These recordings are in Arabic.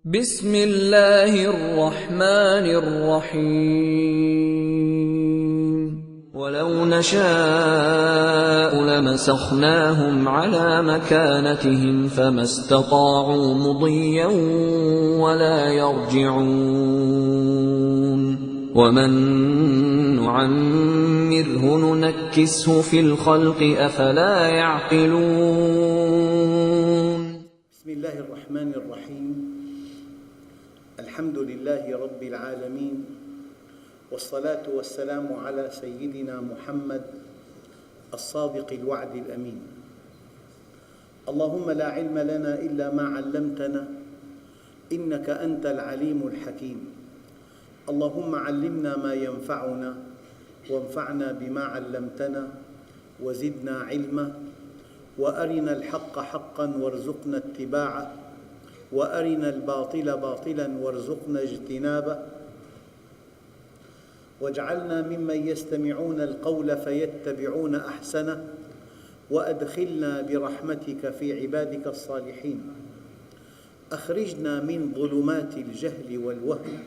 بسم الله الرحمن الرحيم ولو نشاء لمسخناهم على مكانتهم فما استطاعوا مضيا ولا يرجعون ومن نعمره ننكسه في الخلق أفلا يعقلون. بسم الله الرحمن الرحيم. الحمد لله رب العالمين، والصلاة والسلام على سيدنا محمد الصادق الوعد الأمين. اللهم لا علم لنا إلا ما علمتنا إنك أنت العليم الحكيم. اللهم علمنا ما ينفعنا وانفعنا بما علمتنا وزدنا علما، وأرنا الحق حقا وارزقنا اتباعه، وأرنا الباطل باطلا وارزقنا اجتنابه، واجعلنا ممن يستمعون القول فيتبعون أحسنه، وأدخلنا برحمتك في عبادك الصالحين. أخرجنا من ظلمات الجهل والوهم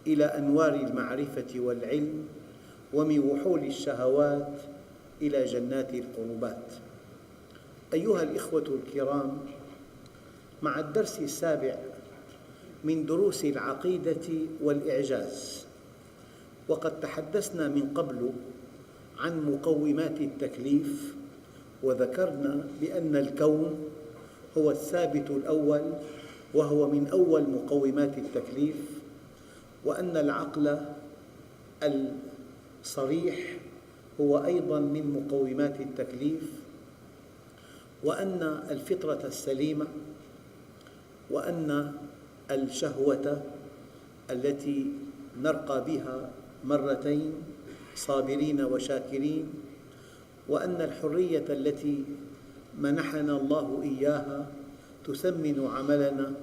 إلى أنوار المعرفة والعلم، ومن وحول الشهوات إلى جنات القربات. أيها الإخوة الكرام، مع الدرس السابع من دروس العقيدة والإعجاز، وقد تحدثنا من قبل عن مقومات التكليف، وذكرنا بأن الكون هو الثابت الأول وهو من أول مقومات التكليف، وأن العقل الصريح هو أيضاً من مقومات التكليف، وأن الفطرة السليمة، وأن الشهوة التي نرقى بها مرتين صابرين وشاكرين، وأن الحرية التي منحنا الله إياها تثمن عملنا،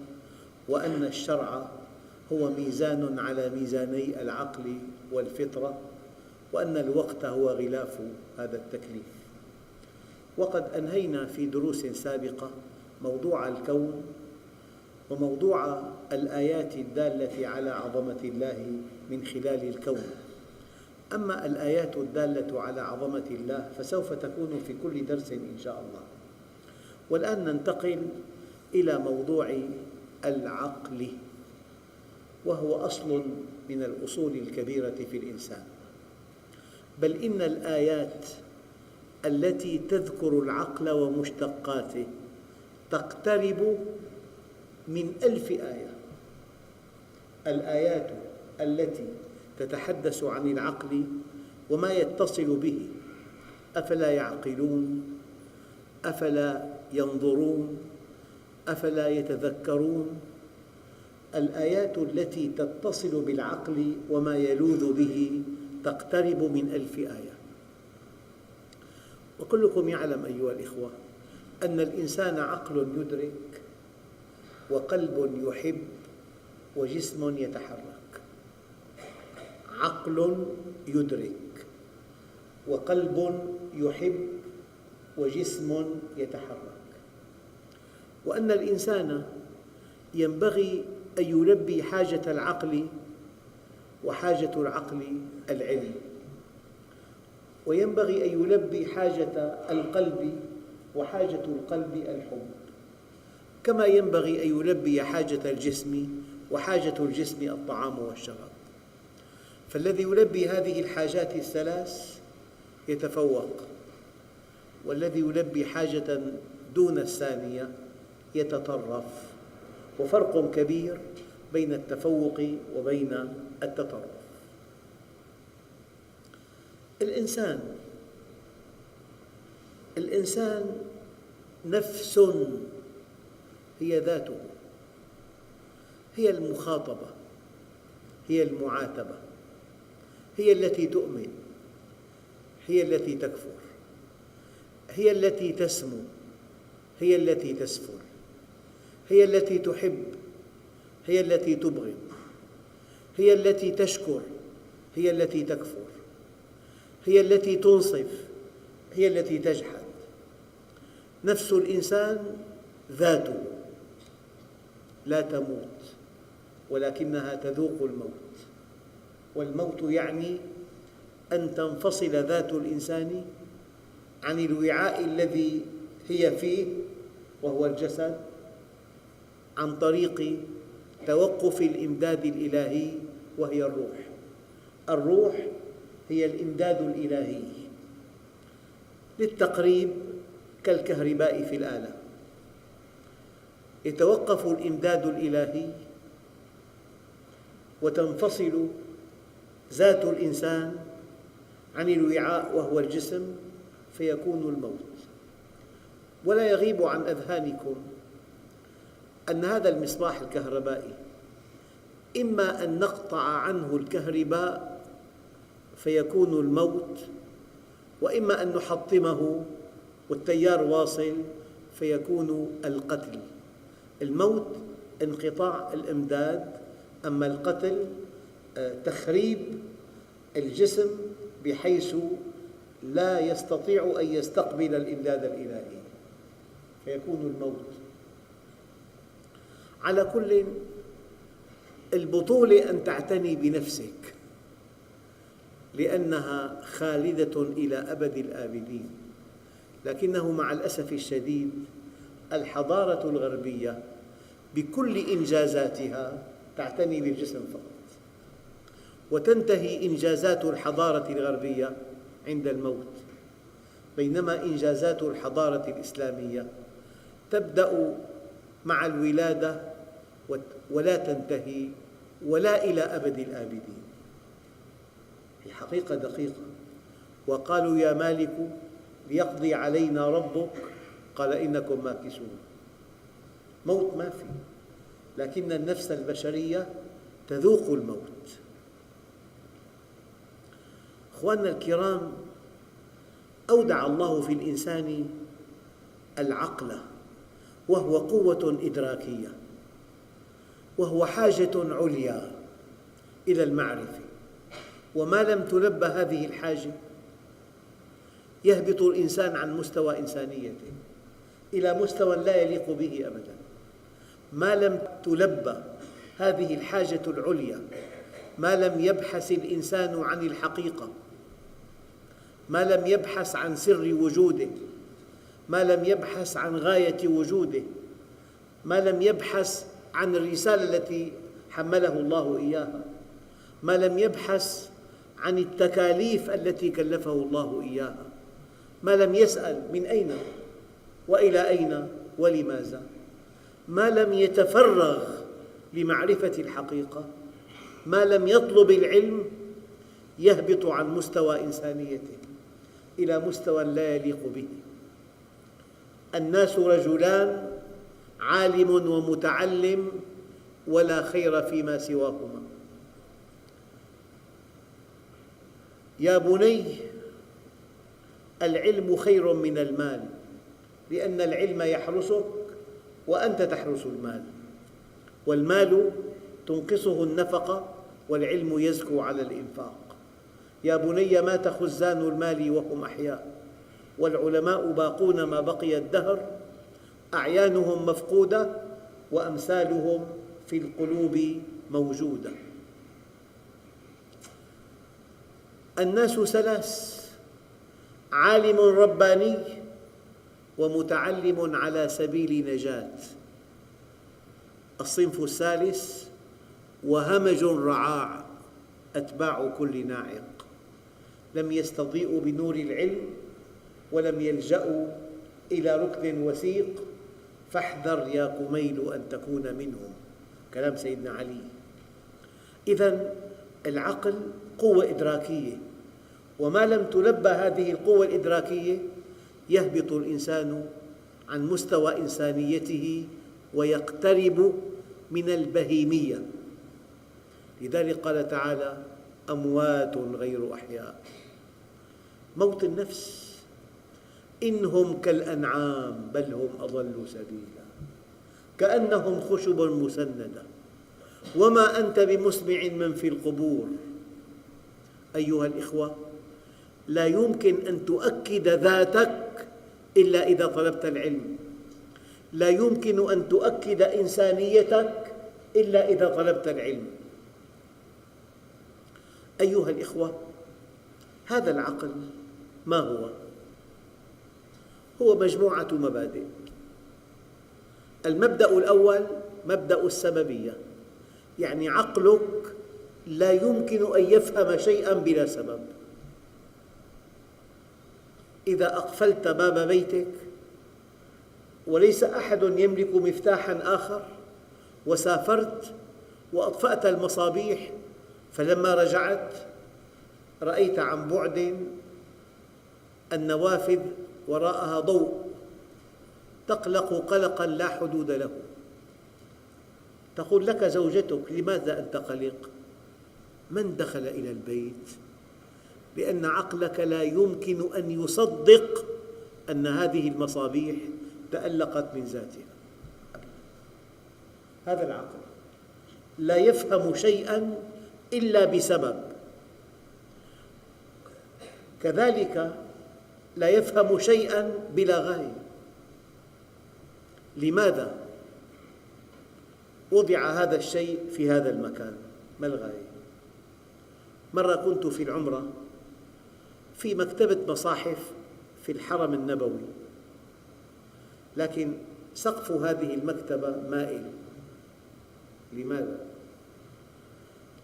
وأن الشرع هو ميزان على ميزاني العقل والفطرة، وأن الوقت هو غلاف هذا التكليف. وقد أنهينا في دروس سابقة موضوع الكون وموضوع الآيات الدالة على عظمة الله من خلال الكون. أما الآيات الدالة على عظمة الله فسوف تكون في كل درس إن شاء الله. والآن ننتقل إلى موضوع العقل، وهو أصل من الأصول الكبيرة في الإنسان، بل إن الآيات التي تذكر العقل ومشتقاته تقترب من 1000 آية. الآيات التي تتحدث عن العقل وما يتصل به، أفلا يعقلون؟ أفلا ينظرون؟ أفلا يتذكرون؟ الآيات التي تتصل بالعقل وما يلوذ به تقترب من 1000 آية. وكلكم يعلم أيها الإخوة أن الإنسان عقل يدرك، وقلب يحب، وجسم يتحرك. عقل يدرك، وقلب يحب، وجسم يتحرك. وأن الإنسان ينبغي أن يلبي حاجة العقل، وحاجة العقل العلم، وينبغي أن يلبي حاجة القلب، وحاجة القلب الحب، كما ينبغي أن يلبي حاجة الجسم، وحاجة الجسم الطعام والشراب. فالذي يلبي هذه الحاجات الثلاث يتفوق، والذي يلبي حاجة دون الثانية يتطرف. وفرق كبير بين التفوق وبين التطرف. الإنسان نفس هي ذاته، هي المخاطبة، هي المعاتبة، هي التي تؤمن، هي التي تكفر، هي التي تسمو، هي التي تسفل، هي التي تحب، هي التي تبغض، هي التي تشكر، هي التي تكفر، هي التي تنصف، هي التي تجحد. نفس الإنسان ذاته، لا تموت ولكنها تذوق الموت، والموت يعني أن تنفصل ذات الإنسان عن الوعاء الذي هي فيه وهو الجسد عن طريق توقف الإمداد الإلهي وهي الروح. الروح هي الإمداد الإلهي للتقريب كالكهرباء في الآلة، يتوقف الإمداد الإلهي وتنفصل ذات الإنسان عن الوعاء وهو الجسم فيكون الموت. ولا يغيب عن أذهانكم أن هذا المصباح الكهربائي إما أن نقطع عنه الكهرباء فيكون الموت، وإما أن نحطمه والتيار واصل فيكون القتل. الموت انقطاع الإمداد، أما القتل تخريب الجسم بحيث لا يستطيع أن يستقبل الإمداد الإلهي فيكون الموت. على كل، البطولة أن تعتني بنفسك لأنها خالدة إلى أبد الآبدين، لكنه مع الأسف الشديد الحضارة الغربية بكل إنجازاتها تعتني بالجسم فقط، وتنتهي إنجازات الحضارة الغربية عند الموت، بينما إنجازات الحضارة الإسلامية تبدأ مع الولادة ولا تنتهي ولا إلى أبد الآبدين. في حقيقة دقيقة. وقالوا يا مالك ليقضي علينا ربك قال إنكم ماكثون. موت ما في، لكن النفس البشرية تذوق الموت. أخواننا الكرام، أودع الله في الإنسان العقل، وهو قوة إدراكية، وهو حاجة عليا إلى المعرفة، وما لم تلبى هذه الحاجة يهبط الإنسان عن مستوى إنسانيته إلى مستوى لا يليق به أبداً. ما لم تلبى هذه الحاجة العليا، ما لم يبحث الإنسان عن الحقيقة، ما لم يبحث عن سر وجوده، ما لم يبحث عن غاية وجوده، ما لم يبحث عن الرسالة التي حمله الله إياها، ما لم يبحث عن التكاليف التي كلفه الله إياها، ما لم يسأل من أين وإلى أين ولماذا، ما لم يتفرغ لمعرفة الحقيقة، ما لم يطلب العلم، يهبط عن مستوى إنسانيته إلى مستوى لا يليق به. الناس رجلان، عالم ومتعلم، ولا خير فيما سواهما. يا بني، العلم خير من المال، لأن العلم يحرسك وأنت تحرس المال، والمال تنقصه النفقة والعلم يزكو على الإنفاق. يا بني مات خزان المال وهم أحياء، والعلماء باقون ما بقي الدهر، أعيانهم مفقودة وأمثالهم في القلوب موجودة. الناس ثلاث: عالم رباني، ومتعلم على سبيل نجاة. الصنف الثالث: وهمج رعاع، أتباع كل ناعق، لم يستضيئوا بنور العلم ولم يلجأوا إلى ركن وثيق، فاحذر يا كميل أن تكون منهم. كلام سيدنا علي. إذن العقل قوة إدراكية، وما لم تلبى هذه القوة الإدراكية يهبط الإنسان عن مستوى إنسانيته ويقترب من البهيمية. لذلك قال تعالى: أموات غير أحياء. موت النفس: إنهم كالأنعام بل هم أضل سبيلا، كأنهم خشب مسندة وما أنت بمسمع من في القبور. أيها الإخوة، لا يمكن أن تؤكد ذاتك إلا إذا طلبت العلم، لا يمكن أن تؤكد إنسانيتك إلا إذا طلبت العلم. أيها الإخوة، هذا العقل ما هو؟ هو مجموعة مبادئ. المبدأ الأول مبدأ السببية، يعني عقلك لا يمكن أن يفهم شيئا بلا سبب. إذا أقفلت باب بيتك وليس أحد يملك مفتاحا آخر، وسافرت وأطفأت المصابيح، فلما رجعت رأيت عن بعد النوافذ وراءها ضوء، تقلق قلقا لا حدود له. تقول لك زوجتك: لماذا أنت قلق؟ من دخل إلى البيت؟ لأن عقلك لا يمكن أن يصدق أن هذه المصابيح تألقت من ذاتها. هذا العقل لا يفهم شيئا إلا بسبب. كذلك لا يفهم شيئا بلا غاية. لماذا وضع هذا الشيء في هذا المكان؟ ما الغاية؟ مرة كنت في العمرة في مكتبة مصاحف في الحرم النبوي، لكن سقف هذه المكتبة مائل. لماذا؟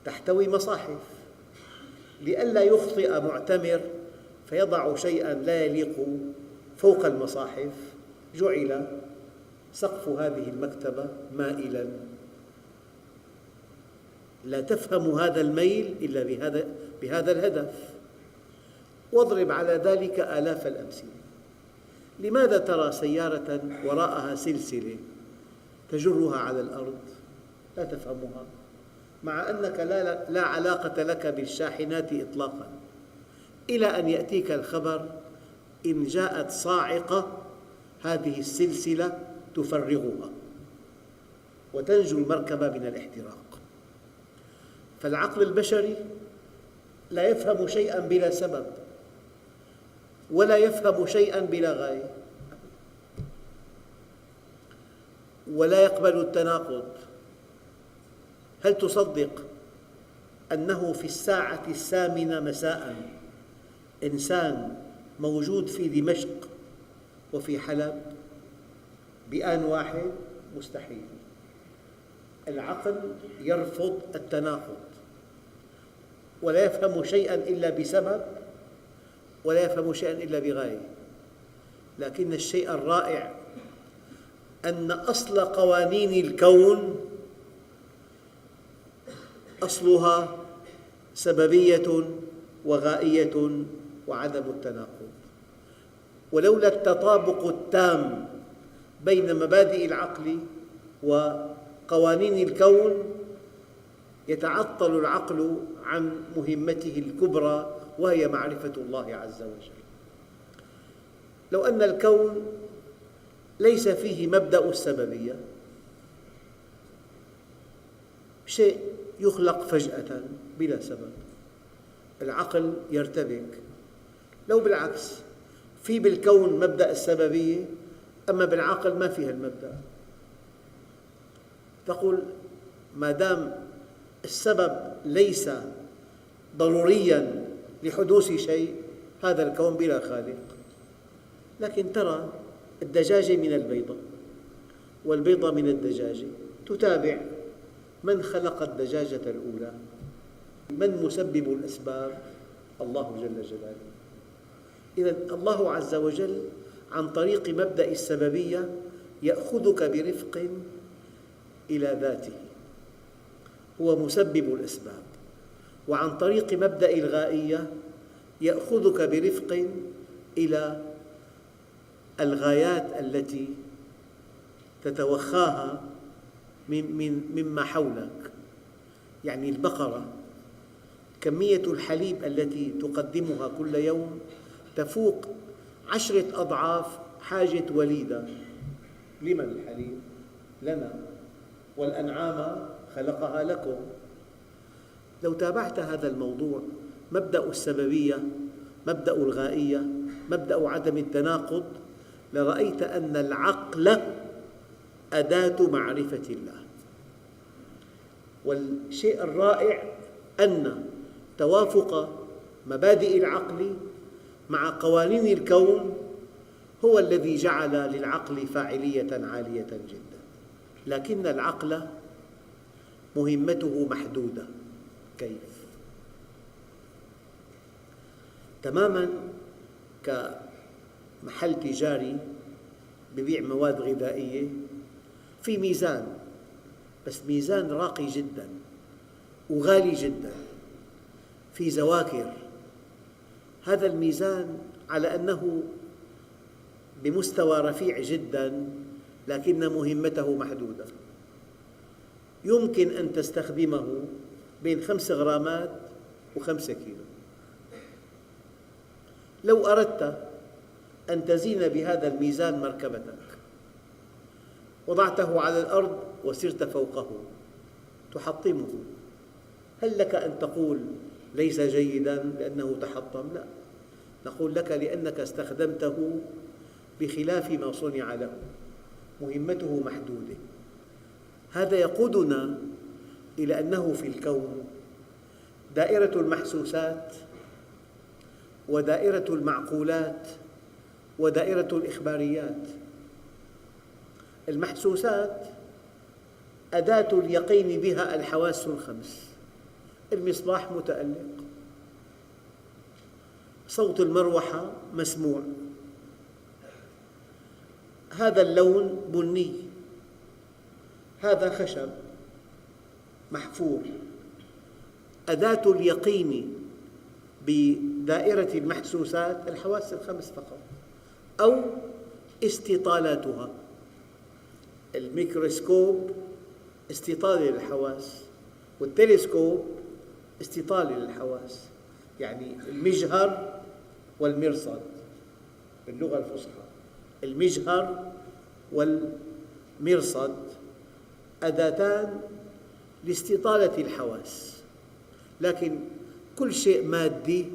تحتوي مصاحف. لئلا يخطئ معتمر فيضع شيئا لا يليق فوق المصاحف، جعل سقف هذه المكتبة مائلا. لا تفهم هذا الميل إلا بهذا الهدف. واضرب على ذلك آلاف الأمثلة. لماذا ترى سيارة وراءها سلسلة تجرها على الأرض؟ لا تفهمها، مع أنك لا علاقة لك بالشاحنات إطلاقا، إلى أن يأتيك الخبر: إن جاءت صاعقة هذه السلسلة تفرغها وتنجو المركبة من الاحتراق. فالعقل البشري لا يفهم شيئا بلا سبب، ولا يفهم شيئا بلا غاية، ولا يقبل التناقض. هل تصدق أنه في الساعة 8 مساء إنسان موجود في دمشق وفي حلب بآن واحد؟ مستحيل. العقل يرفض التناقض، ولا يفهم شيئا إلا بسبب، ولا يفهم شيئا إلا بغاية. لكن الشيء الرائع أن أصل قوانين الكون أصلها سببية وغائية وعدم التناقض. ولولا التطابق التام بين مبادئ العقل وقوانين الكون يتعطل العقل عن مهمته الكبرى، وهي معرفة الله عز وجل. لو أن الكون ليس فيه مبدأ السببية، شيء يخلق فجأة بلا سبب، العقل يرتبك. لو بالعكس في بالكون مبدأ السببية، أما بالعقل ما فيها المبدأ. تقول ما دام السبب ليس ضرورياً لحدوث شيء، هذا الكون بلا خالق. لكن ترى الدجاجة من البيضة والبيضة من الدجاجة، تتابع من خلق الدجاجة الأولى، من مسبب الأسباب؟ الله جل جلاله. إذن الله عز وجل عن طريق مبدأ السببية يأخذك برفق إلى ذاته، هو مسبب الأسباب. وعن طريق مبدأ الغائية يأخذك برفق إلى الغايات التي تتوخاها مما حولك. يعني البقرة كمية الحليب التي تقدمها كل يوم تفوق 10 أضعاف حاجة وليدة. لمن الحليب؟ لنا، والأنعام خلقها لكم. لو تابعت هذا الموضوع، مبدأ السببية، مبدأ الغائية، مبدأ عدم التناقض، لرأيت أن العقل أداة معرفة الله. والشيء الرائع أن توافق مبادئ العقل مع قوانين الكون هو الذي جعل للعقل فاعلية عالية جدا. لكن العقل مهمته محدودة. كيف؟ تماماً كمحل تجاري يبيع مواد غذائية، في ميزان، بس ميزان راقي جداً وغالي جداً، في زواكر. هذا الميزان على أنه بمستوى رفيع جداً، لكن مهمته محدودة. يمكن أن تستخدمه بين 5 غرامات و5 كيلو. لو أردت أن تزين بهذا الميزان مركبتك، وضعته على الأرض وسرت فوقه تحطمه، هل لك أن تقول ليس جيداً لأنه تحطم؟ لا، نقول لك لأنك استخدمته بخلاف ما صنع له، مهمته محدودة. هذا يقودنا إلى أنه في الكون دائرة المحسوسات ودائرة المعقولات ودائرة الإخباريات. المحسوسات أداة اليقين بها الحواس الخمس. المصباح متألق، صوت المروحة مسموع، هذا اللون بني، هذا خشب محفور. أداة اليقين بدائرة المحسوسات الحواس الخمس فقط، أو استطالاتها. الميكروسكوب استطالة للحواس، والتلسكوب استطالة للحواس، يعني المجهر والمرصد باللغة الفصحى. المجهر والمرصد أداتان لاستطالة الحواس، لكن كل شيء مادي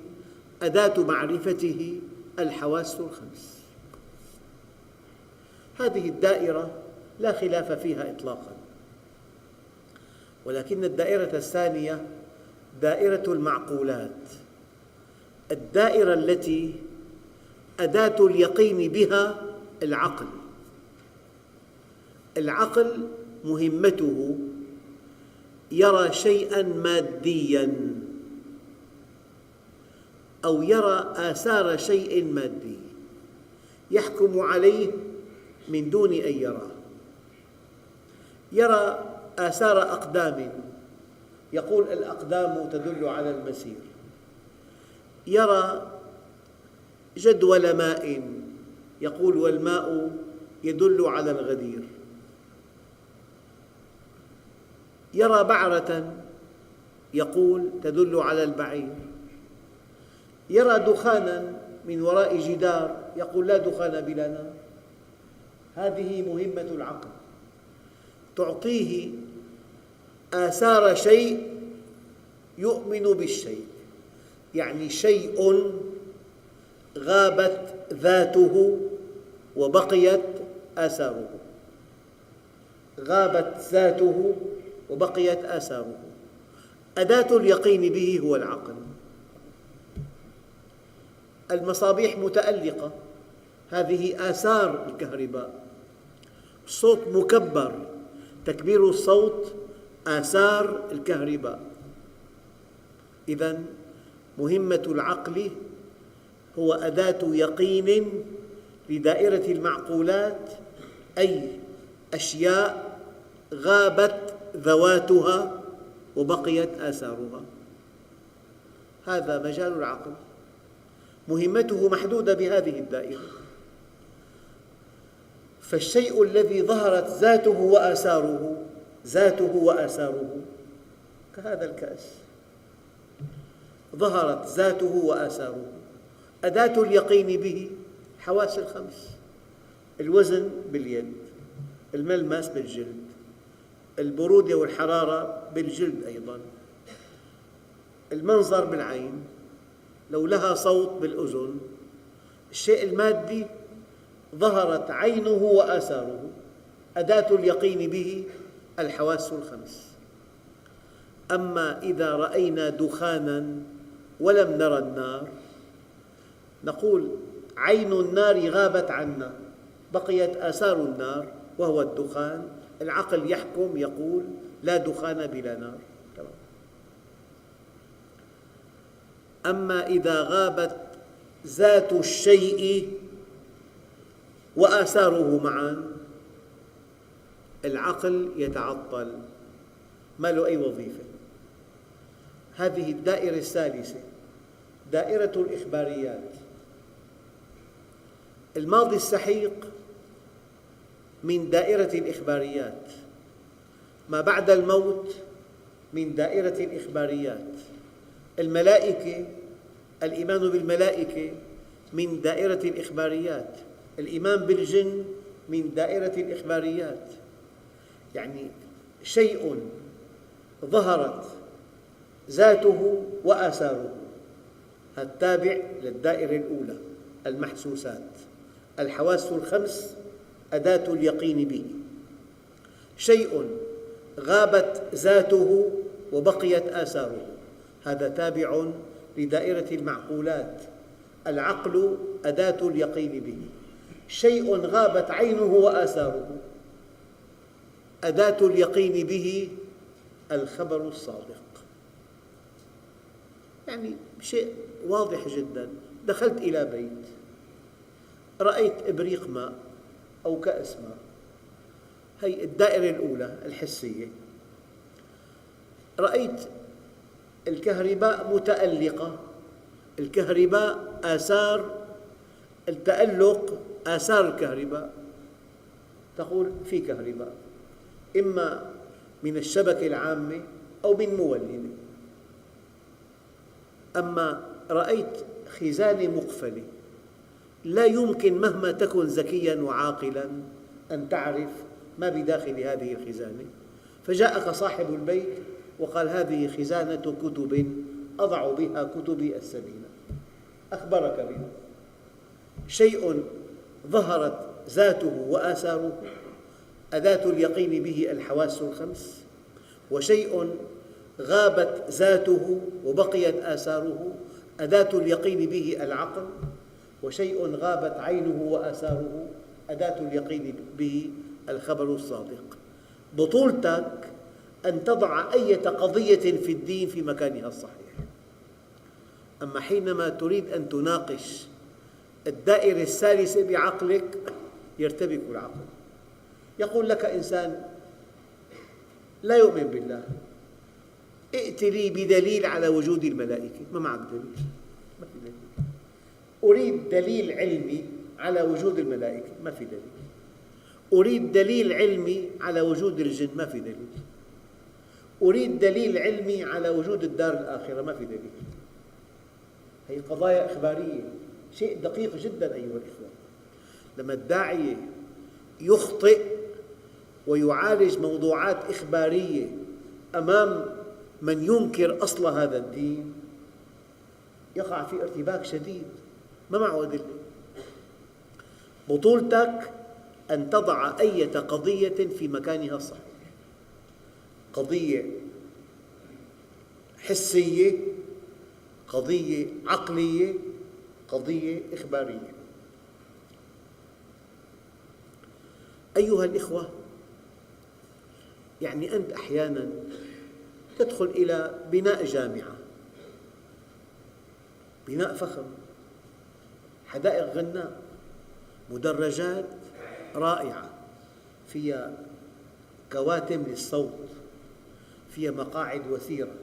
أداة معرفته الحواس الخمس. هذه الدائرة لا خلاف فيها إطلاقاً. ولكن الدائرة الثانية دائرة المعقولات، الدائرة التي أداة اليقين بها العقل. العقل مهمته يرى شيئاً مادياً أو يرى آثار شيء مادي، يحكم عليه من دون أن يراه. يرى آثار أقدام، يقول الأقدام تدل على المسير. يرى جدول ماء، يقول والماء يدل على الغدير. يرى بعرة، يقول تدل على البعير. يرى دخاناً من وراء جدار، يقول لا دخان بلا نار. هذه مهمة العقل، تعطيه آثار شيء يؤمن بالشيء، يعني شيء غابت ذاته وبقيت آثاره. غابت ذاته وبقيت آثاره. أداة اليقين به هو العقل. المصابيح متألقة، هذه آثار الكهرباء. الصوت مكبر، تكبير الصوت آثار الكهرباء. إذن مهمة العقل هو أداة يقين لدائرة المعقولات، أي أشياء غابت ذواتها وبقيت آثارها. هذا مجال العقل، مهمته محدودة بهذه الدائرة. فالشيء الذي ظهرت ذاته وآثاره كهذا الكأس، ظهرت ذاته وآثاره. أداة اليقين به حواس الخمس: الوزن باليد، الملمس بالجلد، البرودة والحرارة بالجلد أيضاً، المنظر بالعين، لو لها صوت بالأذن. الشيء المادي ظهرت عينه وآثاره، أداة اليقين به الحواس الخمس. أما إذا رأينا دخاناً ولم نرى النار نقول عين النار غابت عنا، بقيت آثار النار وهو الدخان، العقل يحكم يقول لا دخان بلا نار. أما إذا غابت ذات الشيء وآثاره معاً العقل يتعطل، ما له أي وظيفة. هذه الدائرة الثالثة دائرة الإخباريات. الماضي السحيق من دائرة الإخباريات، ما بعد الموت من دائرة الإخباريات، الملائكة، الإيمان بالملائكة من دائرة الإخباريات، الإيمان بالجن من دائرة الإخباريات. يعني شيء ظهرت ذاته وآثاره، هذا تابع للدائرة الأولى المحسوسات، الحواس الخمس أداة اليقين به. شيء غابت ذاته وبقيت آثاره، هذا تابع لدائرة المعقولات، العقل أداة اليقين به. شيء غابت عينه وآثاره، أداة اليقين به الخبر الصادق. يعني شيء واضح جدا، دخلت إلى بيت رأيت إبريق ماء أو كأس ماء، هي الدائرة الأولى الحسية. رأيت الكهرباء متألقة، الكهرباء آثار التألق، آثار الكهرباء، تقول في كهرباء إما من الشبكة العامة أو من مولدة. أما رأيت خزانة مقفلة، لا يمكن مهما تكن ذكياً وعاقلاً أن تعرف ما بداخل هذه الخزانة، فجاءك صاحب البيت وقال هذه خزانة كتب أضع بها كتبي الثمينة، أخبرك بها. شيء ظهرت ذاته وآثاره، أداة اليقين به الحواس الخمس. وشيء غابت ذاته وبقيت آثاره، أداة اليقين به العقل. وشيء غابت عينه وآثاره، أداة اليقين به الخبر الصادق. بطولتك أن تضع أي قضية في الدين في مكانها الصحيح. أما حينما تريد أن تناقش الدائرة الثالثة بعقلك يرتبك العقل. يقول لك إنسان لا يؤمن بالله، ائت لي بدليل على وجود الملائكة، ما معك دليل، ما في دليل. أريد دليل علمي على وجود الملائكة، ما في دليل. أريد دليل علمي على وجود الجن، ما في دليل. أريد دليل علمي على وجود الدار الآخرة، ما في دليل. هذه قضايا إخبارية، شيء دقيق جدا أيها الإخوة. لما الداعية يخطئ ويعالج موضوعات إخبارية أمام من ينكر أصل هذا الدين يقع في ارتباك شديد، ما معه أدلة. بطولتك أن تضع أي قضية في مكانها الصحيح، قضية حسية، قضية عقلية، قضية إخبارية. أيها الإخوة، يعني أنت أحياناً تدخل إلى بناء جامعة، بناء فخم، حدائق غناء، مدرجات رائعة، فيها كواتم للصوت، فيها مقاعد وثيرة،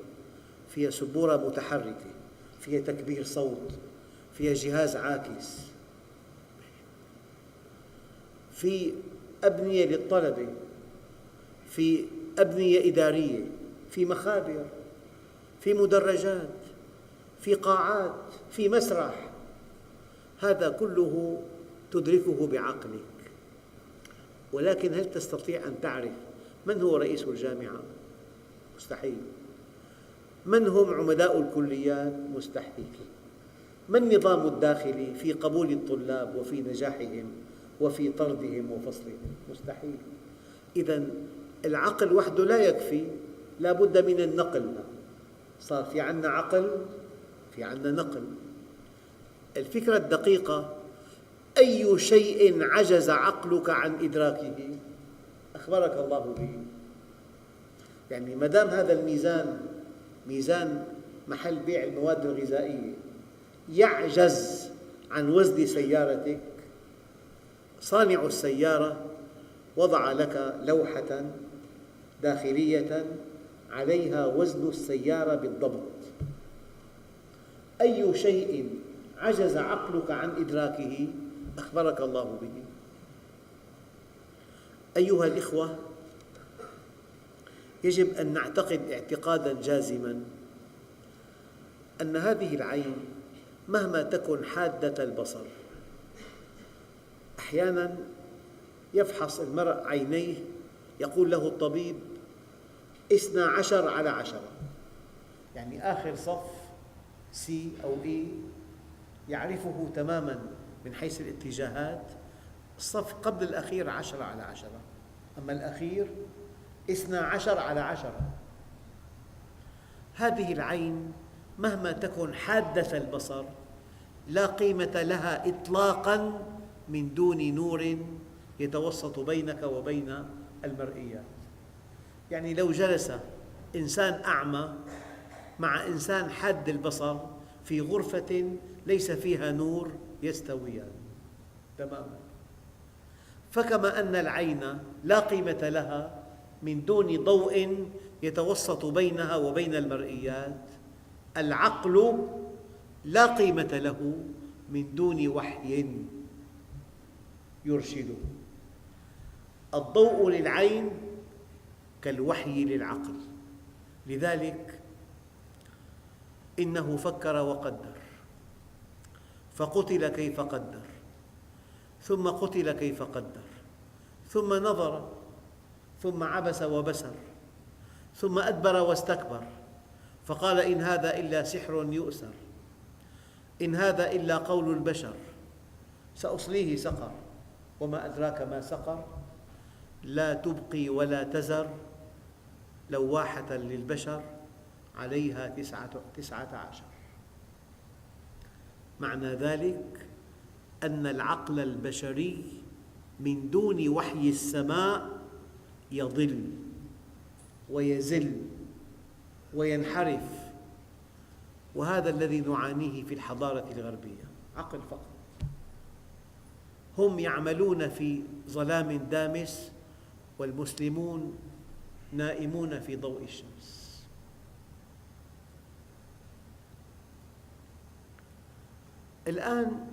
فيها سبورة متحركة، فيها تكبير صوت، فيها جهاز عاكس، في أبنية للطلبة، في أبنية إدارية، في مخابر، في مدرجات، في قاعات، في مسرح. هذا كله تدركه بعقلك، ولكن هل تستطيع أن تعرف من هو رئيس الجامعة؟ مستحيل. من هم عمداء الكليات؟ مستحيل. ما النظام الداخلي في قبول الطلاب وفي نجاحهم وفي طردهم وفصلهم؟ مستحيل. إذا العقل وحده لا يكفي، لا بد من النقل. صار في عندنا عقل، في عندنا نقل. الفكرة الدقيقة: أي شيء عجز عقلك عن إدراكه أخبرك الله به. يعني ما دام هذا الميزان ميزان محل بيع المواد الغذائية يعجز عن وزن سيارتك، صانع السيارة وضع لك لوحة داخلية عليها وزن السيارة بالضبط. أي شيء عجز عقلك عن إدراكه أخبرك الله به. أيها الإخوة، يجب أن نعتقد اعتقاداً جازماً أن هذه العين مهما تكن حادة البصر، أحياناً يفحص المرء عينيه، يقول له الطبيب 12/10، يعني آخر صف C أو E يعرفه تماماً من حيث الاتجاهات. الصف قبل الأخير 10/10، أما الأخير 12/10. هذه العين مهما تكن حادة البصر لا قيمة لها إطلاقاً من دون نور يتوسط بينك وبين المرئيات. يعني لو جلس إنسان أعمى مع إنسان حاد البصر في غرفة ليس فيها نور يستويان تماماً. فكما أن العين لا قيمة لها من دون ضوء يتوسط بينها وبين المرئيات، العقل لا قيمة له من دون وحي يرشده. الضوء للعين كالوحي للعقل. لذلك إنه فكر وقدر، فقتل كيف قدر، ثم قتل كيف قدر، ثم نظر، ثم عبس وبسر، ثم أدبر واستكبر، فقال إن هذا إلا سحر يؤثر، إن هذا إلا قول البشر، سأصليه سقر، وما أدراك ما سقر، لا تبقي ولا تذر، لواحة للبشر، عليها 19. معنى ذلك أن العقل البشري من دون وحي السماء يضل ويزل وينحرف، وهذا الذي نعانيه في الحضارة الغربية. عقل فقط. هم يعملون في ظلام دامس والمسلمون نائمون في ضوء الشمس. الآن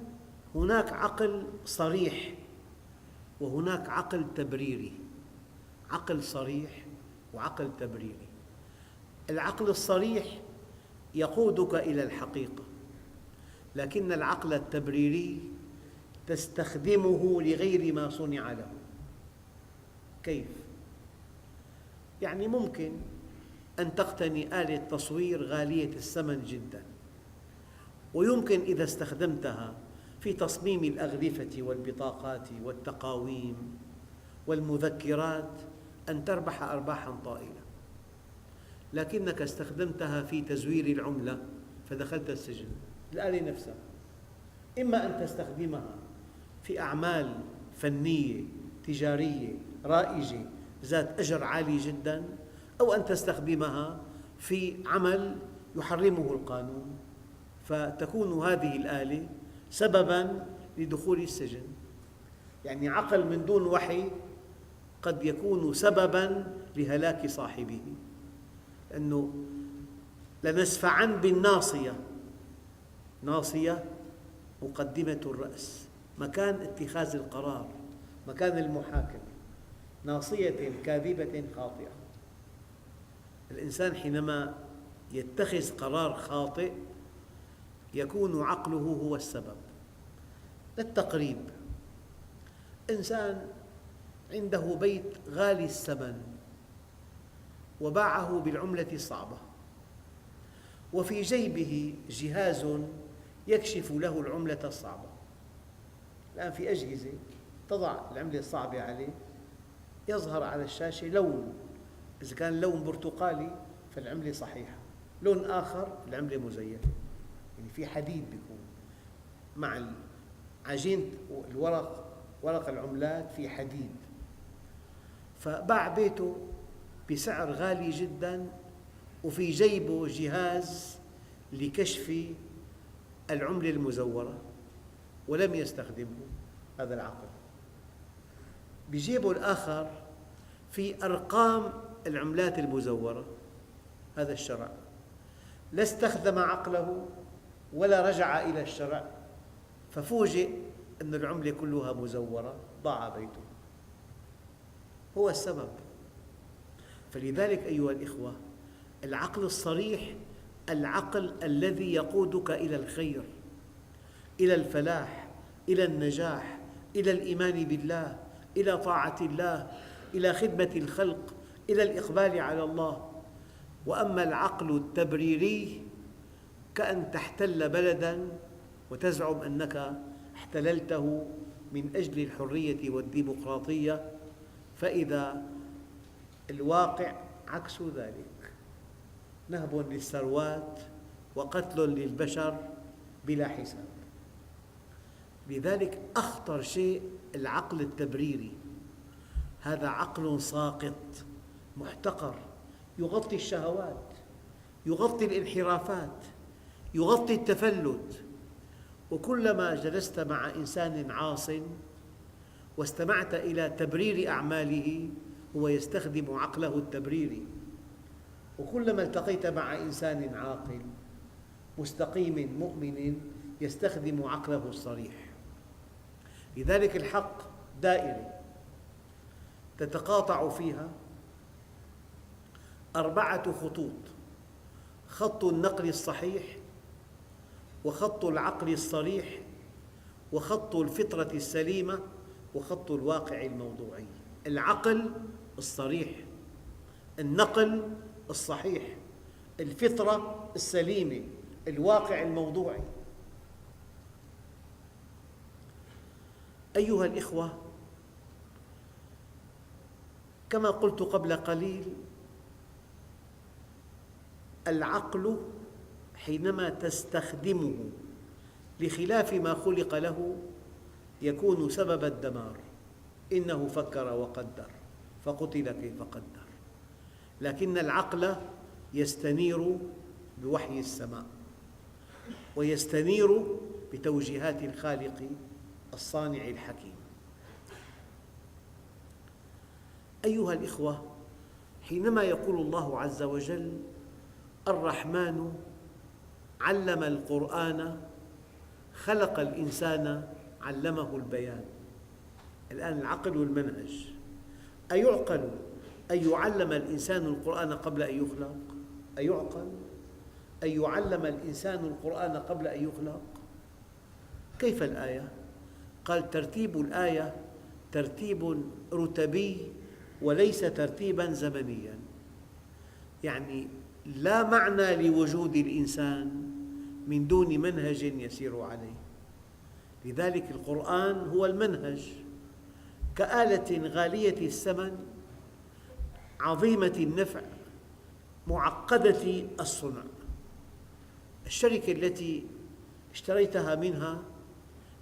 هناك عقل صريح وهناك عقل تبريري. عقل صريح وعقل تبريري. العقل الصريح يقودك إلى الحقيقة، لكن العقل التبريري تستخدمه لغير ما صنع له. كيف؟ يعني ممكن أن تقتني آلة تصوير غالية الثمن جداً، ويمكن إذا استخدمتها في تصميم الأغلفة والبطاقات والتقاويم والمذكرات أن تربح أرباحاً طائلة، لكنك استخدمتها في تزوير العملة فدخلت السجن. الآلة نفسها إما أن تستخدمها في أعمال فنية تجارية رائجة ذات أجر عالي جداً، أو أن تستخدمها في عمل يحرمه القانون، فتكون هذه الآلة سبباً لدخول السجن. يعني عقل من دون وحي قد يكون سبباً لهلاك صاحبه، لأنه لنسفعن بالناصية، ناصية مقدمة الرأس، مكان اتخاذ القرار، مكان المحاكمة، ناصية كاذبة خاطئة. الإنسان حينما يتخذ قرار خاطئ يكون عقله هو السبب. للتقريب، إنسان عنده بيت غالي الثمن وباعه بالعملة الصعبة، وفي جيبه جهاز يكشف له العملة الصعبة. الآن في أجهزة تضع العملة الصعبة عليه يظهر على الشاشة لون، إذا كان لون برتقالي فالعملة صحيحة، لون آخر العملة مزيفة. يعني في حديد بيكون مع عجينة ورق العملات، في حديد. فباع بيته بسعر غالي جدا، وفي جيبه جهاز لكشف العملة المزورة ولم يستخدمه. هذا العقل. بجيبه الآخر في أرقام العملات المزورة. هذا الشرع. لا استخدم عقله ولا رجع إلى الشرع، ففوجئ أن العملة كلها مزورة، ضاع بيته. هو السبب. فلذلك أيها الإخوة، العقل الصريح العقل الذي يقودك إلى الخير، إلى الفلاح، إلى النجاح، إلى الإيمان بالله، إلى طاعة الله، إلى خدمة الخلق، إلى الإقبال على الله. وأما العقل التبريري كأن تحتل بلداً وتزعم أنك احتللته من أجل الحرية والديمقراطية، فإذا الواقع عكس ذلك، نهب للثروات وقتل للبشر بلا حساب. لذلك أخطر شيء العقل التبريري. هذا عقل ساقط محتقر، يغطي الشهوات، يغطي الانحرافات، يغطي التفلت. وكلما جلست مع إنسان عاصٍ واستمعت إلى تبرير أعماله، هو يستخدم عقله التبريري. وكلما التقيت مع إنسان عاقل مستقيم مؤمن يستخدم عقله الصريح. لذلك الحق دائرة تتقاطع فيها 4 خطوط: خط النقل الصحيح، وخط العقل الصريح، وخط الفطرة السليمة، وخط الواقع الموضوعي. العقل الصريح، النقل الصحيح، الفطرة السليمة، الواقع الموضوعي. أيها الإخوة، كما قلت قبل قليل، العقل حينما تستخدمه لخلاف ما خلق له يكون سبب الدمار. إنه فكر وقدر فقتل كيف قدر. لكن العقل يستنير بوحي السماء، ويستنير بتوجيهات الخالق الصانع الحكيم. أيها الإخوة، حينما يقول الله عز وجل: الرحمن علم القرآن خلق الإنسان علمه البيان. الآن العقل والمنهج. أيعقل أن يعلم الإنسان القرآن قبل أن يخلق؟ أيعقل أن يعلم الإنسان القرآن قبل أن يخلق؟ كيف الآية؟ قال: ترتيب الآية ترتيب رتبي وليس ترتيباً زمنياً. يعني لا معنى لوجود الإنسان من دون منهج يسير عليه. لذلك القرآن هو المنهج، كآلة غالية الثمن عظيمة النفع معقدة الصنع. الشركة التي اشتريتها منها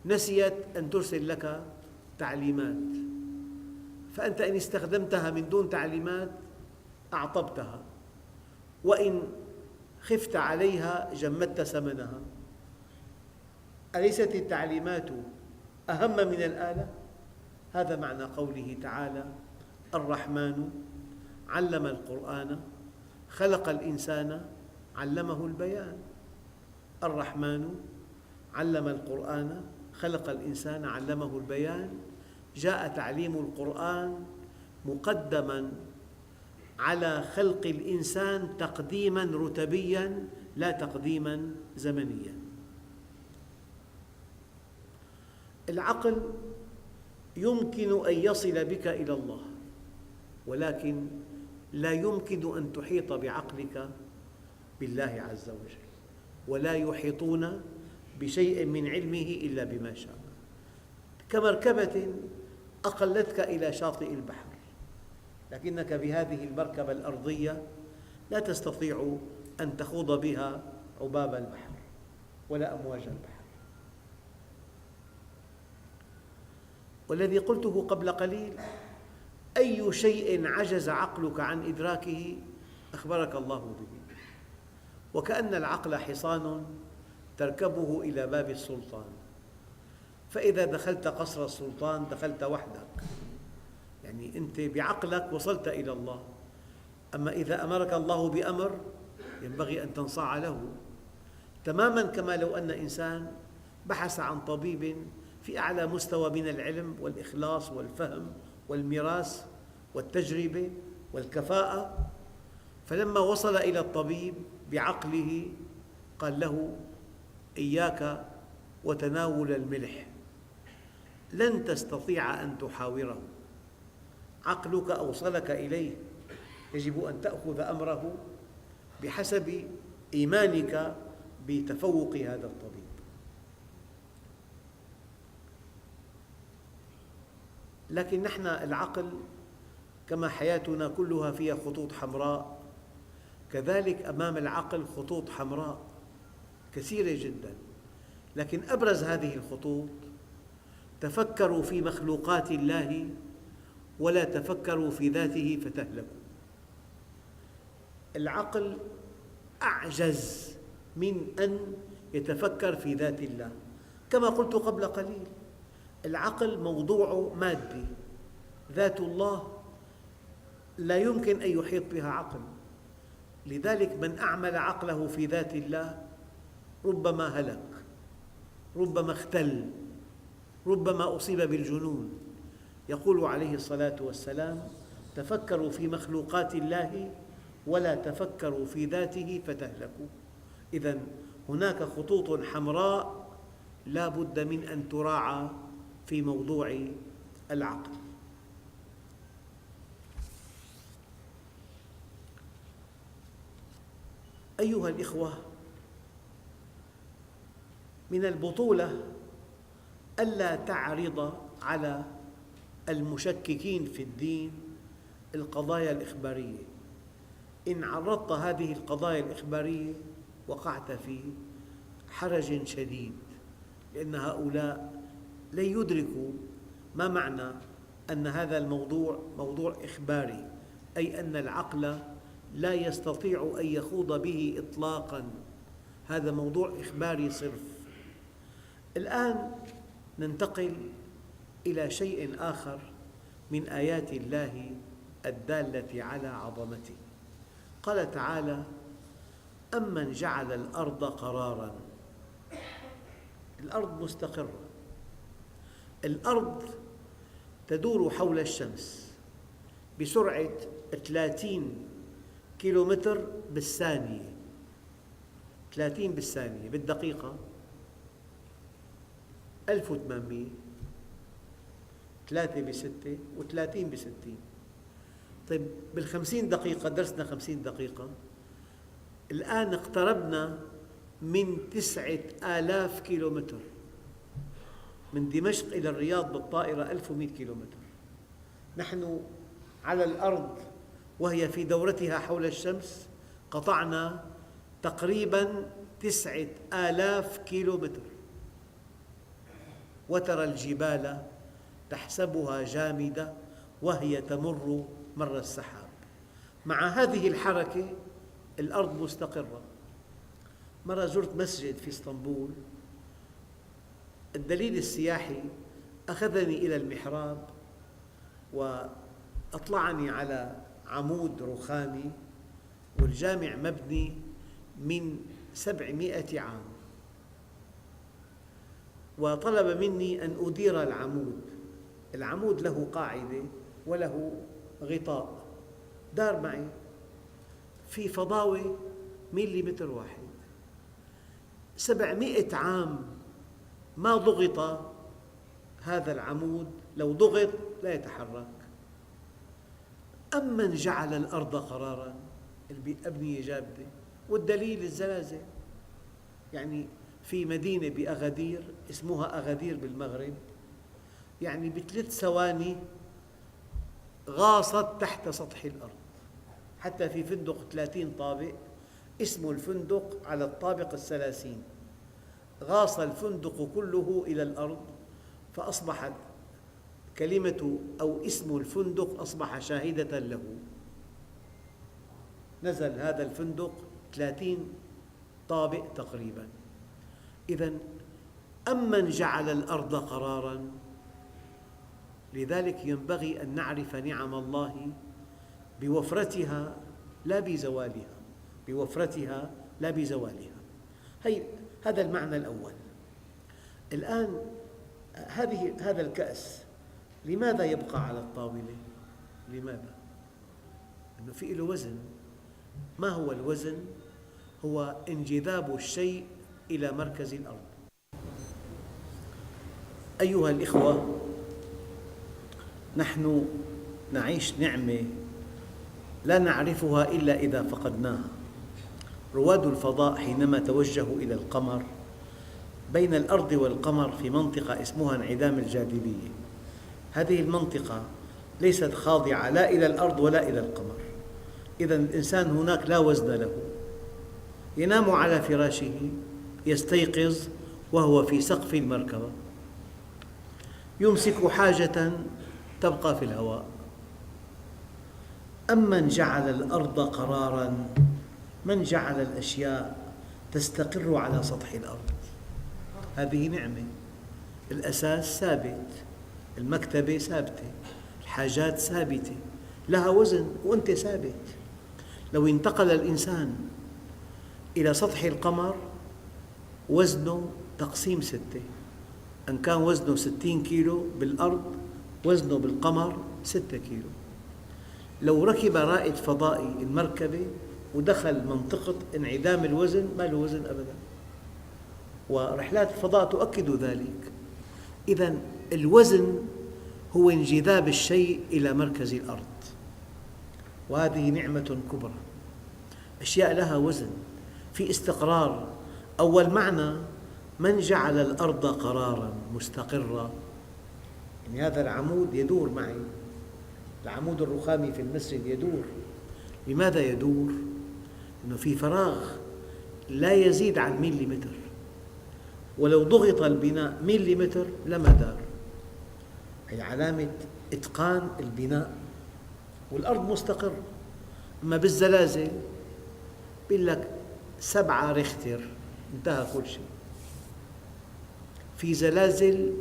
نسيت أن ترسل لك تعليمات، فأنت إن استخدمتها من دون تعليمات أعطبتها، وإن خفت عليها جمدت ثمنها. أليست التعليمات أهم من الآلة؟ هذا معنى قوله تعالى: الرحمن علم القرآن خلق الإنسان علمه البيان. الرحمن علم القرآن خلق الإنسان علمه البيان. جاء تعليم القرآن مقدماً على خلق الإنسان تقديماً رتبياً لا تقديماً زمنياً. العقل يمكن أن يصل بك إلى الله، ولكن لا يمكن أن تحيط بعقلك بالله عز وجل، ولا يحيطون بشيء من علمه إلا بما شاء. كمركبة أقلتك إلى شاطئ البحر، لكنك بهذه المركبة الأرضية لا تستطيع أن تخوض بها عباب البحر ولا أمواج البحر. والذي قلته قبل قليل: أي شيء عجز عقلك عن إدراكه أخبرك الله به، وكأن العقل حصان تركبه إلى باب السلطان، فإذا دخلت قصر السلطان دخلت وحدك، يعني أنت بعقلك وصلت إلى الله. أما إذا أمرك الله بأمر ينبغي أن تنصاع له، تماماً كما لو أن إنسان بحث عن طبيب في أعلى مستوى من العلم والإخلاص والفهم والميراث والتجربة والكفاءة، فلما وصل إلى الطبيب بعقله قال له: إياك وتناول الملح، لن تستطيع أن تحاوره، عقلك أوصلك إليه، يجب أن تأخذ أمره بحسب إيمانك بتفوق هذا الطبيب. لكن نحن العقل كما حياتنا كلها فيها خطوط حمراء، كذلك أمام العقل خطوط حمراء كثيرة جداً، لكن أبرز هذه الخطوط: تفكروا في مخلوقات الله ولا تفكروا في ذاته فتهلكوا. العقل أعجز من أن يتفكر في ذات الله، كما قلت قبل قليل، العقل موضوع مادي، ذات الله لا يمكن أن يحيط بها عقل، لذلك من أعمل عقله في ذات الله ربما هلك، ربما اختل، ربما أصيب بالجنون. يقول عليه الصلاة والسلام: تفكروا في مخلوقات الله ولا تفكروا في ذاته فتهلكوا. إذن هناك خطوط حمراء لا بد من أن تراعى في موضوع العقل. أيها الإخوة، من البطولة ألا تعرض على المشككين في الدين القضايا الإخبارية. إن عرضت هذه القضايا الإخبارية وقعت في حرج شديد، لأن هؤلاء لن يدركوا ما معنى أن هذا الموضوع موضوع إخباري، أي أن العقل لا يستطيع أن يخوض به إطلاقاً، هذا موضوع إخباري صرف. الآن ننتقل إلى شيء آخر من آيات الله الدالة على عظمته. قال تعالى: أمن جعل الأرض قراراً. الأرض مستقرة، الأرض تدور حول الشمس بسرعة 30 كيلومتر بالثانية، 30 بالثانية، بالدقيقة 1800، 3 ب6 و30 ب60. طيب بال50 دقيقة درسنا 50 دقيقة، الآن اقتربنا من 9000 كيلومتر، من دمشق إلى الرياض بالطائرة 1100 كيلومتر. نحن على الأرض وهي في دورتها حول الشمس قطعنا تقريباً 9000 كيلومتر، وترى الجبال تحسبها جامدة وهي تمر مر السحاب. مع هذه الحركة الأرض مستقرة. مرة زرت مسجد في اسطنبول، الدليل السياحي أخذني إلى المحراب وأطلعني على عمود رخامي، والجامع مبني من 700 عام، وطلب مني أن أدير العمود. العمود له قاعدة وله غطاء، دار معي في فضاوة مليمتر واحد. 700 عام ما ضغط هذا العمود، لو ضغط لا يتحرك. أمن جعل الأرض قراراً، الأبنية جادة، والدليل الزلازل. يعني في مدينة بأغادير اسمها أغادير بالمغرب، يعني ب3 ثواني غاصت تحت سطح الأرض، حتى في فندق 30 طابق اسم الفندق على الطابق 30. غاص الفندق كله إلى الأرض، فأصبحت كلمة أو اسم الفندق أصبح شاهدة له. نزل هذا الفندق 30 طابق تقريبا. إذن أمن جعل الأرض قراراً؟ لذلك ينبغي أن نعرف نعم الله بوفرتها لا بزوالها، بوفرتها لا بزوالها. هذا المعنى الأول. الآن هذا الكأس لماذا يبقى على الطاولة؟ لماذا؟ لأنه في له وزن. ما هو الوزن؟ هو انجذاب الشيء إلى مركز الأرض. أيها الإخوة، نحن نعيش نعمة لا نعرفها إلا إذا فقدناها. رواد الفضاء حينما توجهوا إلى القمر، بين الأرض والقمر في منطقة اسمها انعدام الجاذبية. هذه المنطقة ليست خاضعة لا إلى الأرض ولا إلى القمر. إذن الإنسان هناك لا وزن له، ينام على فراشه، يستيقظ وهو في سقف المركبة، يمسك حاجة تبقى في الهواء. أمن جعل الأرض قراراً؟ من جعل الأشياء تستقر على سطح الأرض؟ هذه نعمة. الأساس ثابت، المكتبة ثابتة، الحاجات ثابتة، لها وزن وأنت ثابت. لو انتقل الإنسان إلى سطح القمر وزنه تقسيم 6، أن كان وزنه 60 كيلو بالأرض، وزنه بالقمر 6 كيلو. لو ركب رائد فضائي المركبة ودخل منطقة انعدام الوزن ما له وزن أبداً، ورحلات الفضاء تؤكد ذلك. إذن الوزن هو انجذاب الشيء إلى مركز الأرض، وهذه نعمة كبرى. أشياء لها وزن، في استقرار. أول معنى من جعل الأرض قراراً مستقرة، يعني هذا العمود يدور معي، العمود الرخامي في المسجد يدور. لماذا يدور؟ لأنه في فراغ لا يزيد عن مليمتر، ولو ضغط البناء مليمتر لما دار. هي علامة إتقان البناء، والأرض مستقرة. أما بالزلازل يقول لك 7 ريختر انتهى كل شيء. في زلازل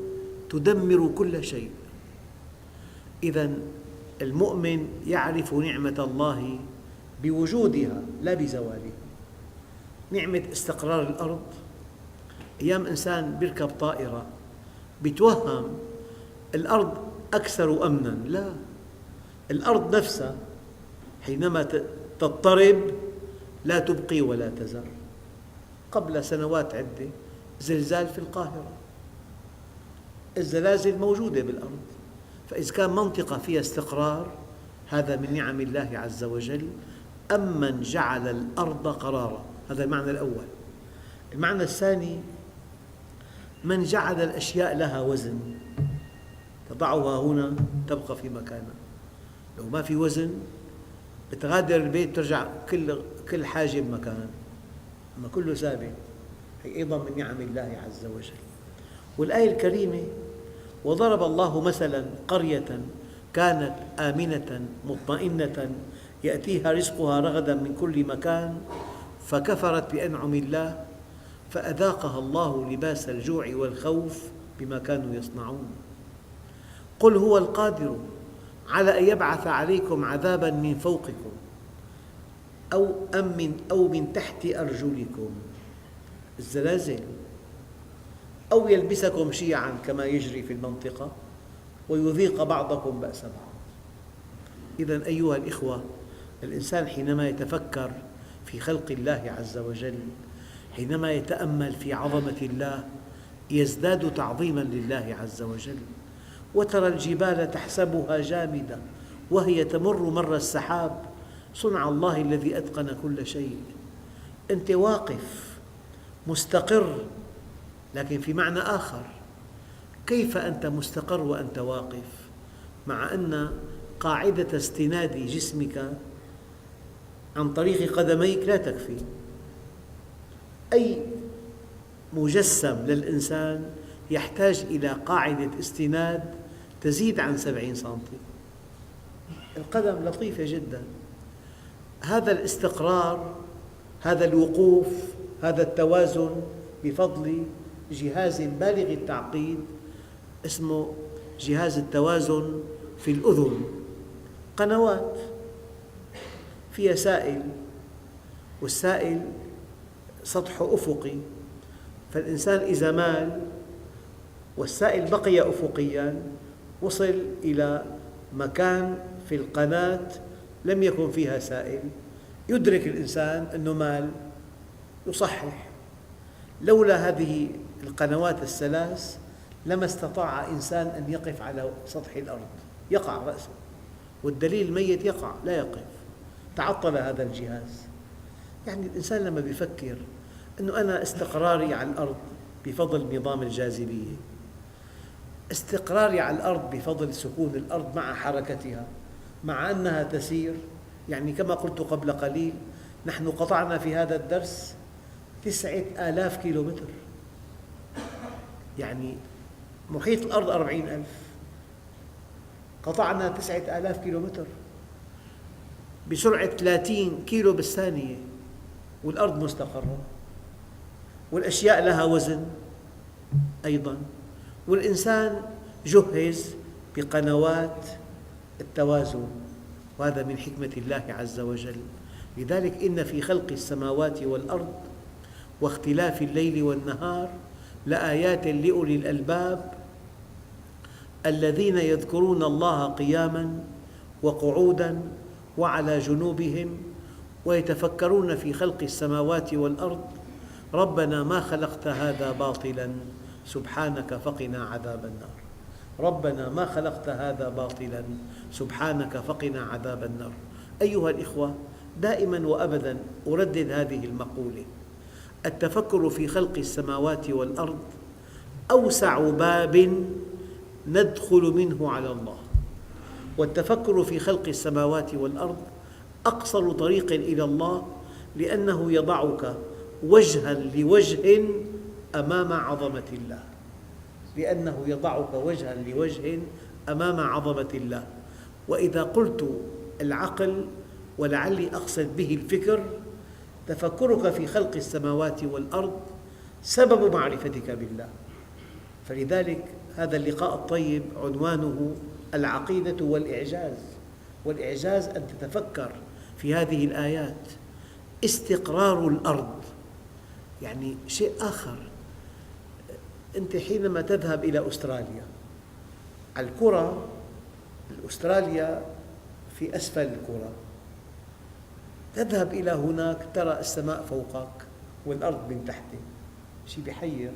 تدمر كل شيء. إذن المؤمن يعرف نعمة الله بوجودها لا بزوالها. نعمة استقرار الأرض. أيام إنسان يركب طائرة يتوهم الأرض أكثر أمناً، لا، الأرض نفسها حينما تضطرب لا تبقي ولا تذر. قبل سنوات عدة زلزال في القاهرة، الزلازل موجودة بالأرض. فإذا كان منطقة فيها استقرار هذا من نعم الله عز وجل. أمن جعل الأرض قرارا، هذا المعنى الأول. المعنى الثاني من جعل الأشياء لها وزن، تضعها هنا تبقى في مكانها. لو ما في وزن بتغادر البيت ترجع كل حاجة بمكان، أما كله ثابت. هي أيضا من نعم الله عز وجل. والآية الكريمة وضرب الله مثلا قرية كانت آمنة مطمئنة يأتيها رزقها رغدا من كل مكان فكفرت بأنعم الله فأذاقها الله لباس الجوع والخوف بما كانوا يصنعون. قل هو القادر على أن يبعث عليكم عذابا من فوقكم أو من تحت أرجلكم، الزلازل، أو يلبسكم شيعاً كما يجري في المنطقة ويذيق بعضكم بأس بعض. إذن أيها الإخوة، الإنسان حينما يتفكر في خلق الله عز وجل، حينما يتأمل في عظمة الله، يزداد تعظيماً لله عز وجل. وترى الجبال تحسبها جامدة وهي تمر مر السحاب صنع الله الذي أتقن كل شيء. أنت واقف مستقر، لكن في معنى آخر. كيف أنت مستقر وأنت واقف مع أن قاعدة استناد جسمك عن طريق قدميك لا تكفي. أي مجسم للإنسان يحتاج إلى قاعدة استناد تزيد عن 70 سنتي. القدم لطيفة جدا. هذا الاستقرار، هذا الوقوف، هذا التوازن بفضل جهاز بالغ التعقيد اسمه جهاز التوازن في الأذن. قنوات فيها سائل، والسائل سطحه أفقي، فالإنسان إذا مال والسائل بقي أفقياً وصل إلى مكان في القناة لم يكن فيها سائل، يدرك الإنسان أنه مال، يصحح. لولا هذه القنوات الثلاث لما استطاع إنسان أن يقف على سطح الأرض، يقع رأسه، والدليل الميت يقع لا يقف، تعطل هذا الجهاز. يعني الإنسان لما يفكر أنه أنا استقراري على الأرض بفضل نظام الجاذبية، استقراري على الأرض بفضل سكون الأرض مع حركتها، مع أنها تسير. يعني كما قلت قبل قليل، نحن قطعنا في هذا الدرس 9000 كيلومتر، يعني محيط الأرض 40,000، قطعنا 9000 كيلومتر بسرعة 30 كيلو بالثانية، والأرض مستقرة، والأشياء لها وزن أيضاً، والإنسان جهز بقنوات التوازن، وهذا من حكمة الله عز وجل. لذلك إن في خلق السماوات والأرض واختلاف الليل والنهار لآيات لأولي الألباب الذين يذكرون الله قياماً وقعوداً وعلى جنوبهم ويتفكرون في خلق السماوات والأرض ربنا ما خلقت هذا باطلاً سبحانك فقنا عذاب النار. ربنا ما خلقت هذا باطلاً سبحانك فقنا عذاب النار. أيها الإخوة، دائماً وأبداً أردد هذه المقولة: التفكر في خلق السماوات والأرض أوسع باب ندخل منه على الله، والتفكر في خلق السماوات والأرض أقصر طريق إلى الله، لأنه يضعك وجهاً لوجه أمام عظمة الله، لأنه يضعك وجهاً لوجه أمام عظمة الله. وإذا قلت العقل ولعلي أقصد به الفكر، تفكرك في خلق السماوات والأرض سبب معرفتك بالله. فلذلك هذا اللقاء الطيب عنوانه العقيدة والإعجاز. والإعجاز أن تتفكر في هذه الآيات. استقرار الأرض يعني شيء آخر. أنت حينما تذهب إلى أستراليا، الكرة أستراليا في أسفل الكرة، تذهب إلى هناك ترى السماء فوقك والأرض من تحتك، شيء بيحير.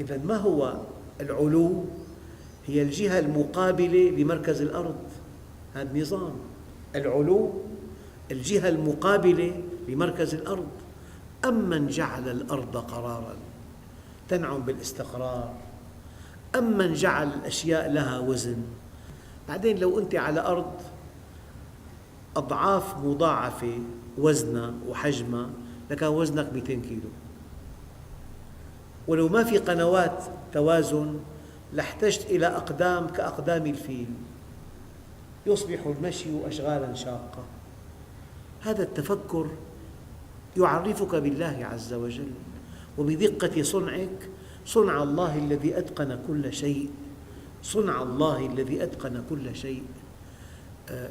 إذن ما هو العلو؟ هي الجهة المقابلة لمركز الأرض. هذا نظام العلو، الجهة المقابلة لمركز الأرض. أمن جعل الأرض قراراً تنعم بالاستقرار، أمن جعل الأشياء لها وزن. بعدين لو أنت على أرض أضعاف مضاعفة وزنها وحجمها لكان وزنك 200 كيلو، ولو ما في قنوات توازن لاحتجت إلى أقدام كأقدام الفيل، يصبح المشي أشغالاً شاقة. هذا التفكر يعرفك بالله عز وجل وبدقة صنعك، صنع الله الذي أتقن كل شيء، صنع الله الذي أتقن كل شيء.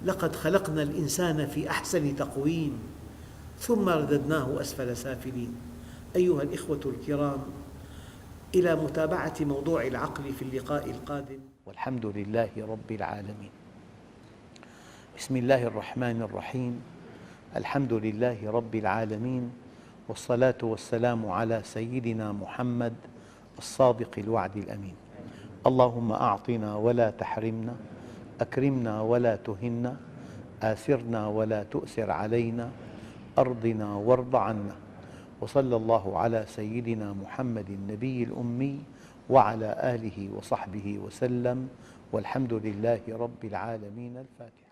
لقد خلقنا الإنسان في أحسن تقويم ثم رددناه أسفل سافلين. أيها الإخوة الكرام، إلى متابعة موضوع العقل في اللقاء القادم، والحمد لله رب العالمين. بسم الله الرحمن الرحيم. الحمد لله رب العالمين، والصلاة والسلام على سيدنا محمد الصادق الوعد الأمين. اللهم أعطنا ولا تحرمنا، أكرمنا ولا تهنا، آثرنا ولا تؤثر علينا، أرضنا وارض عنا. وصلى الله على سيدنا محمد النبي الأمي وعلى آله وصحبه وسلم، والحمد لله رب العالمين. الفاتحة.